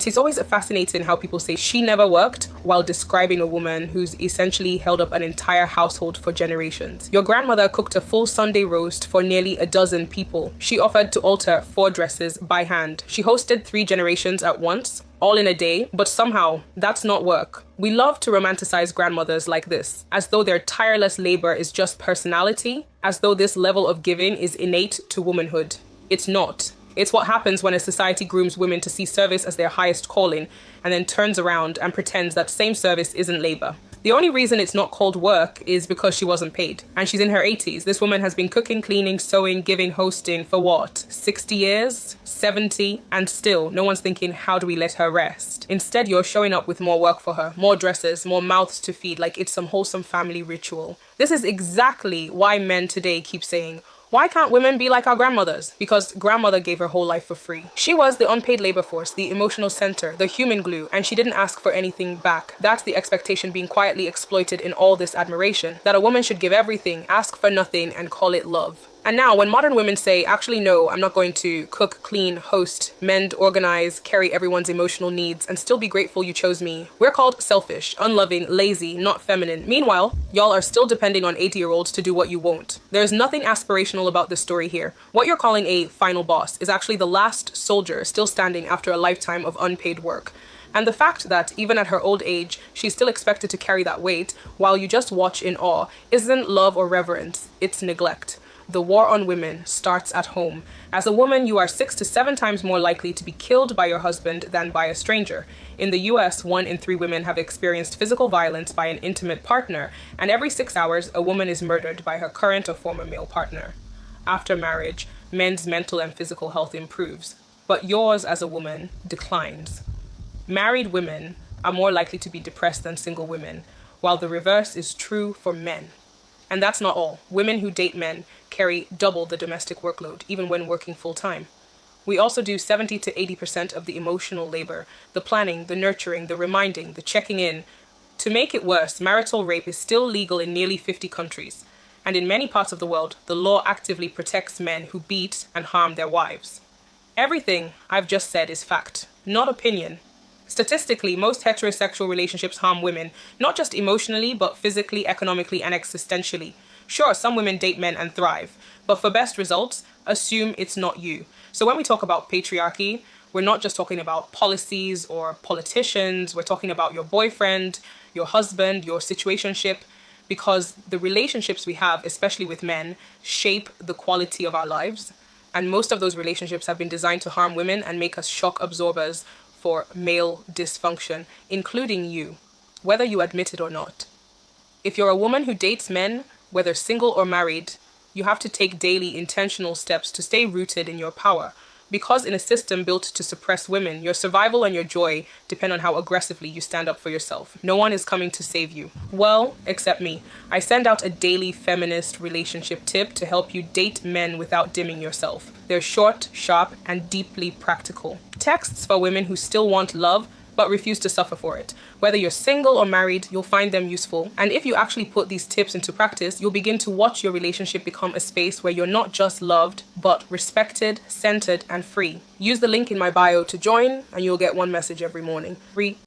It's always fascinating how people say she never worked while describing a woman who's essentially held up an entire household for generations. Your grandmother cooked a full Sunday roast for nearly a dozen people. She offered to alter 4 dresses by hand. She hosted 3 generations at once, all in a day, but somehow that's not work. We love to romanticize grandmothers like this, as though their tireless labor is just personality, as though this level of giving is innate to womanhood. It's not. It's what happens when a society grooms women to see service as their highest calling and then turns around and pretends that same service isn't labor. The only reason it's not called work is because she wasn't paid. And she's in her 80s. This woman has been cooking, cleaning, sewing, giving, hosting for what? 60 years? 70? And still, no one's thinking, how do we let her rest? Instead, you're showing up with more work for her, more dresses, more mouths to feed, like it's some wholesome family ritual. This is exactly why men today keep saying, why can't women be like our grandmothers? Because grandmother gave her whole life for free. She was the unpaid labor force, the emotional center, the human glue, and she didn't ask for anything back. That's the expectation being quietly exploited in all this admiration, that a woman should give everything, ask for nothing, and call it love. And now, when modern women say, actually, no, I'm not going to cook, clean, host, mend, organize, carry everyone's emotional needs, and still be grateful you chose me, we're called selfish, unloving, lazy, not feminine. Meanwhile, y'all are still depending on 80-year-olds to do what you won't. There's nothing aspirational about this story here. What you're calling a final boss is actually the last soldier still standing after a lifetime of unpaid work. And the fact that, even at her old age, she's still expected to carry that weight while you just watch in awe isn't love or reverence, it's neglect. The war on women starts at home. As a woman, you are 6 to 7 times more likely to be killed by your husband than by a stranger. In the US, 1 in 3 women have experienced physical violence by an intimate partner, and every 6 hours, a woman is murdered by her current or former male partner. After marriage, men's mental and physical health improves, but yours as a woman declines. Married women are more likely to be depressed than single women, while the reverse is true for men. And that's not all. Women who date men carry double the domestic workload, even when working full-time. We also do 70 to 80% of the emotional labor, the planning, the nurturing, the reminding, the checking in. To make it worse, marital rape is still legal in nearly 50 countries. And in many parts of the world, the law actively protects men who beat and harm their wives. Everything I've just said is fact, not opinion. Statistically, most heterosexual relationships harm women, not just emotionally, but physically, economically, and existentially. Sure, some women date men and thrive, but for best results, assume it's not you. So when we talk about patriarchy, we're not just talking about policies or politicians, we're talking about your boyfriend, your husband, your situationship, because the relationships we have, especially with men, shape the quality of our lives. And most of those relationships have been designed to harm women and make us shock absorbers for male dysfunction, including you, whether you admit it or not. If you're a woman who dates men, whether single or married, you have to take daily intentional steps to stay rooted in your power. Because in a system built to suppress women, your survival and your joy depend on how aggressively you stand up for yourself. No one is coming to save you. Well, except me. I send out a daily feminist relationship tip to help you date men without dimming yourself. They're short, sharp, and deeply practical. Texts for women who still want love, but refuse to suffer for it. Whether you're single or married, you'll find them useful. And if you actually put these tips into practice, you'll begin to watch your relationship become a space where you're not just loved, but respected, centered, and free. Use the link in my bio to join, and you'll get one message every morning. Free.